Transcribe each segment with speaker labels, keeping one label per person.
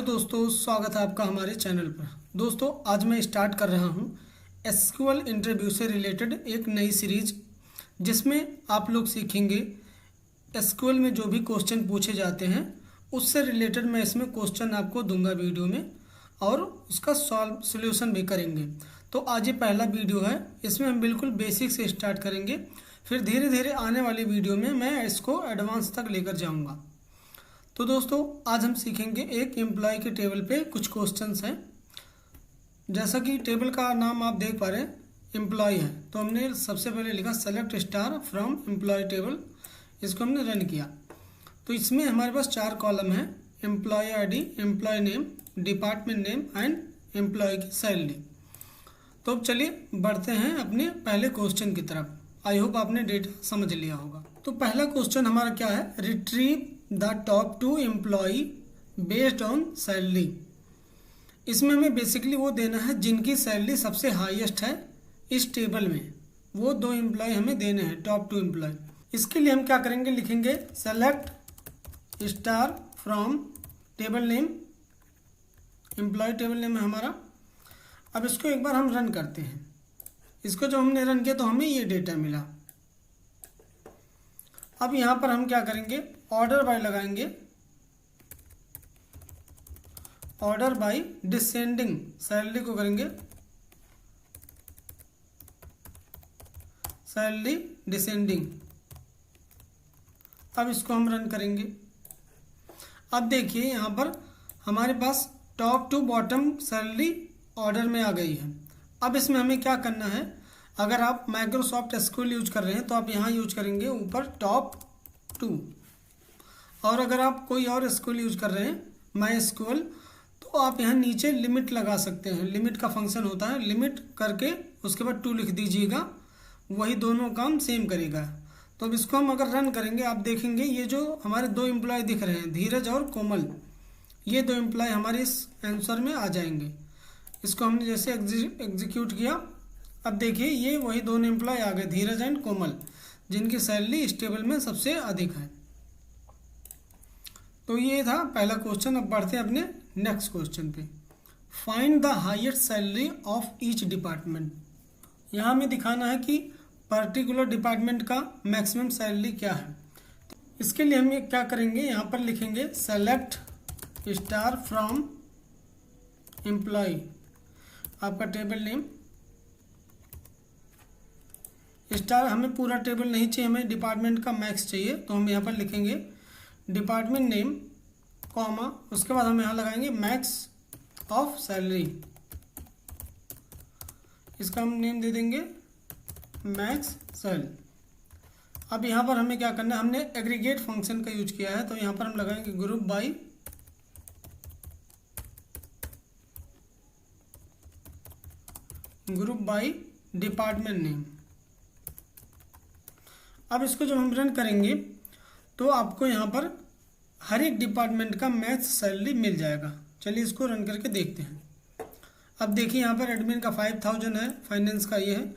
Speaker 1: Hello दोस्तों, स्वागत है आपका हमारे चैनल पर। दोस्तों आज मैं स्टार्ट कर रहा हूं एसक्यूएल इंटरव्यू से रिलेटेड एक नई सीरीज, जिसमें आप लोग सीखेंगे एसक्यूएल में जो भी क्वेश्चन पूछे जाते हैं उससे रिलेटेड। मैं इसमें क्वेश्चन आपको दूंगा वीडियो में और उसका सॉल्यूशन भी करेंगे। तो आज ये पहला वीडियो है, इसमें हम बिल्कुल बेसिक से स्टार्ट करेंगे, फिर धीरे धीरे आने वाली वीडियो में मैं इसको एडवांस तक लेकर जाऊँगा। तो दोस्तों आज हम सीखेंगे एक एम्प्लॉय के टेबल पे कुछ क्वेश्चंस हैं। जैसा कि टेबल का नाम आप देख पा रहे हैं, एम्प्लॉय है, तो हमने सबसे पहले लिखा select star from employee table. इसको हमने रन किया तो इसमें हमारे पास 4 कॉलम हैं: employee ID, employee name, department name and employee की सैलरी। तो अब चलिए बढ़ते हैं अपने पहले क्वेश्चन की तरफ। आई होप आपने डेटा समझ लिया होगा। तो पहला क्वेश्चन हमारा क्या है, retrieve the top 2 employee based on salary. इसमें हमें बेसिकली वो देना है जिनकी सैलरी सबसे हाईएस्ट है इस टेबल में। वो 2 एम्प्लॉय हमें देने हैं, टॉप 2 एम्प्लॉय। इसके लिए हम क्या करेंगे, लिखेंगे select star from table name, employee table name है हमारा। अब इसको एक बार हम रन करते हैं। इसको जब हमने रन किया तो हमें ये डेटा मिला। अब यहाँ पर हम क्या करेंगे, ऑर्डर बाय लगाएंगे, ऑर्डर बाय डिसेंडिंग सैलरी को करेंगे सैलरी डिसेंडिंग। अब इसको हम रन करेंगे। अब देखिए यहाँ पर हमारे पास टॉप 2 बॉटम सैलरी ऑर्डर में आ गई है। अब इसमें हमें क्या करना है, अगर आप माइक्रोसॉफ्ट एसक्यूएल यूज कर रहे हैं तो आप यहाँ यूज करेंगे ऊपर टॉप 2, और अगर आप कोई और एसक्यूएल यूज कर रहे हैं माई एसक्यूएल तो आप यहाँ नीचे लिमिट लगा सकते हैं। लिमिट का फंक्शन होता है, लिमिट करके उसके बाद 2 लिख दीजिएगा, वही दोनों काम सेम करेगा। तो अब इसको हम अगर रन करेंगे, आप देखेंगे ये जो हमारे 2 एम्प्लॉय दिख रहे हैं, धीरज और कोमल, ये 2 एम्प्लॉय हमारे इस आंसर में आ जाएंगे। इसको हमने जैसे एग्जीक्यूट किया, अब देखिए ये वही 2 एम्प्लॉय आ गए, धीरज एंड कोमल, जिनकी सैलरी इस टेबल में सबसे अधिक है। तो ये था पहला क्वेश्चन। अब बढ़ते हैं अपने नेक्स्ट क्वेश्चन पे। Find the highest salary of each department. यहाँ हमें दिखाना है कि पर्टिकुलर डिपार्टमेंट का मैक्सिमम सैलरी क्या है। इसके लिए हम क्या करेंगे, यहाँ पर लिखेंगे सेलेक्ट स्टार फ्रॉम एम्प्लॉय, आपका टेबल नेम स्टार। हमें पूरा टेबल नहीं चाहिए, हमें डिपार्टमेंट का मैक्स चाहिए। तो हम यहाँ पर लिखेंगे डिपार्टमेंट नेम कॉमा, उसके बाद हम यहाँ लगाएंगे मैक्स ऑफ सैलरी। इसका हम नेम दे देंगे मैक्स सैल। अब यहाँ पर हमें क्या करना है, हमने एग्रीगेट फंक्शन का यूज किया है, तो यहाँ पर हम लगाएंगे ग्रुप बाई डिपार्टमेंट नेम। अब इसको जब हम रन करेंगे तो आपको यहाँ पर हर एक डिपार्टमेंट का मैक्स सैलरी मिल जाएगा। चलिए इसको रन करके देखते हैं। अब देखिए यहाँ पर एडमिन का 5000 है, फाइनेंस का ये है।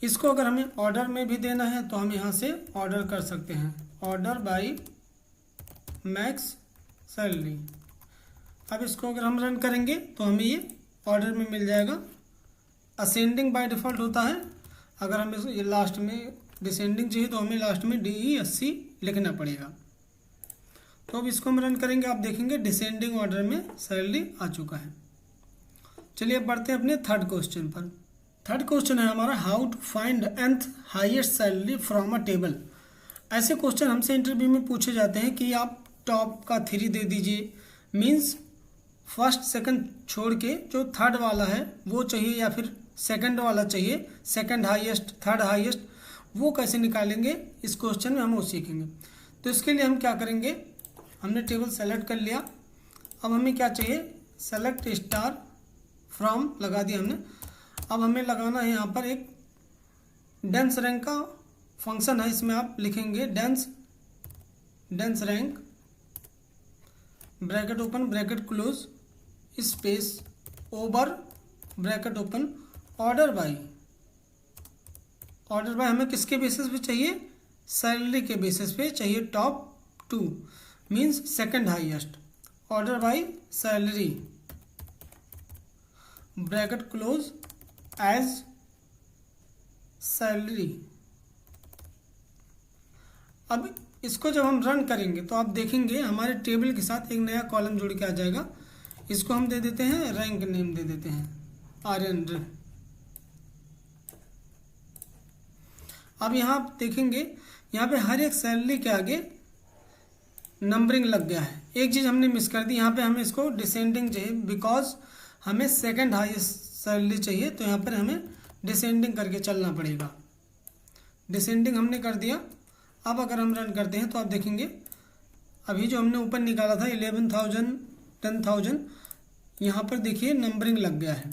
Speaker 1: इसको अगर हमें ऑर्डर में भी देना है तो हम यहाँ से ऑर्डर कर सकते हैं, ऑर्डर बाय मैक्स सैलरी। अब इसको अगर हम रन करेंगे तो हमें ये ऑर्डर में मिल जाएगा। असेंडिंग बाय डिफ़ॉल्ट होता है, अगर हमें ये लास्ट में डिसेंडिंग चाहिए तो हमें लास्ट में DESC लिखना पड़ेगा। तो अब इसको हम रन करेंगे, आप देखेंगे डिसेंडिंग ऑर्डर में सैलरी आ चुका है। चलिए अब बढ़ते हैं अपने थर्ड क्वेश्चन पर। थर्ड क्वेश्चन है हमारा, how to find nth highest salary from a table. ऐसे क्वेश्चन हमसे इंटरव्यू में पूछे जाते हैं कि आप टॉप का 3 दे दीजिए, मीन्स फर्स्ट सेकंड छोड़ के जो थर्ड वाला है वो चाहिए, या फिर सेकंड वाला चाहिए, सेकंड हाईएस्ट, थर्ड हाईएस्ट, वो कैसे निकालेंगे इस क्वेश्चन में हम वो सीखेंगे। तो इसके लिए हम क्या करेंगे, हमने टेबल सेलेक्ट कर लिया। अब हमें क्या चाहिए, सेलेक्ट स्टार फ्रॉम लगा दिया हमने। अब हमें लगाना है यहाँ पर एक डेंस रैंक का फंक्शन है, इसमें आप लिखेंगे dense rank bracket open bracket close space over bracket open order by हमें किसके बेसिस पे चाहिए, सैलरी के बेसिस पे चाहिए, top 2 means second highest. Order by salary bracket close as salary. अब इसको जब हम रन करेंगे तो आप देखेंगे हमारे टेबल के साथ एक नया कॉलम जुड़ के आ जाएगा। इसको हम दे देते हैं रैंक नेम दे देते हैं आर्यन। अब यहाँ आप देखेंगे यहाँ पे हर एक सैलरी के आगे नंबरिंग लग गया है। एक चीज़ हमने मिस कर दी, यहाँ पे हमें इसको डिसेंडिंग चाहिए बिकॉज हमें सेकंड हाईएस्ट सैलरी चाहिए, तो यहाँ पर हमें डिसेंडिंग करके चलना पड़ेगा। डिसेंडिंग हमने कर दिया। अब अगर हम रन करते हैं तो आप देखेंगे अभी जो हमने ऊपर निकाला था 11,000 10,000, यहाँ पर देखिए नंबरिंग लग गया है।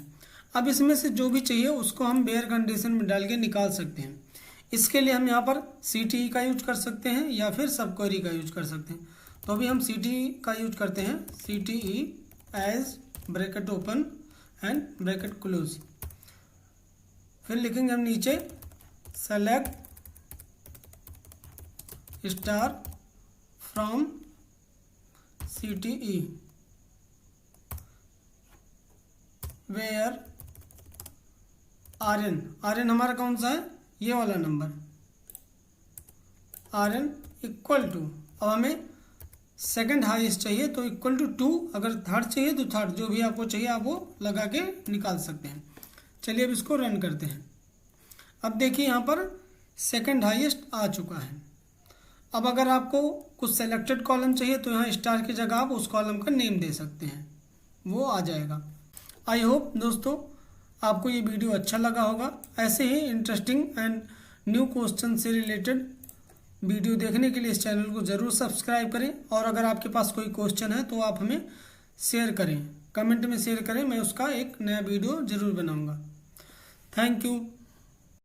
Speaker 1: अब इसमें से जो भी चाहिए उसको हम बेयर कंडीशन में डाल के निकाल सकते हैं। इसके लिए हम यहाँ पर CTE का यूज कर सकते हैं या फिर सब क्वेरी का यूज कर सकते हैं। तो अभी हम CTE का यूज करते हैं, CTE as bracket open and bracket close. फिर लिखेंगे हम नीचे select star from CTE where आर्यन हमारा कौन सा है, ये वाला नंबर आर्यन इक्वल टू, अब हमें सेकंड हाईएस्ट चाहिए तो इक्वल टू 2, अगर थर्ड चाहिए तो थर्ड, जो भी आपको चाहिए आप वो लगा के निकाल सकते हैं। चलिए अब इसको रन करते हैं। अब देखिए यहाँ पर सेकंड हाईएस्ट आ चुका है। अब अगर आपको कुछ सेलेक्टेड कॉलम चाहिए तो यहाँ स्टार की जगह आप उस कॉलम का नेम दे सकते हैं, वो आ जाएगा। आई होप दोस्तों आपको ये वीडियो अच्छा लगा होगा। ऐसे ही इंटरेस्टिंग एंड न्यू क्वेश्चन से रिलेटेड वीडियो देखने के लिए इस चैनल को ज़रूर सब्सक्राइब करें, और अगर आपके पास कोई क्वेश्चन है तो आप हमें शेयर करें, कमेंट में शेयर करें, मैं उसका एक नया वीडियो ज़रूर बनाऊंगा। Thank you.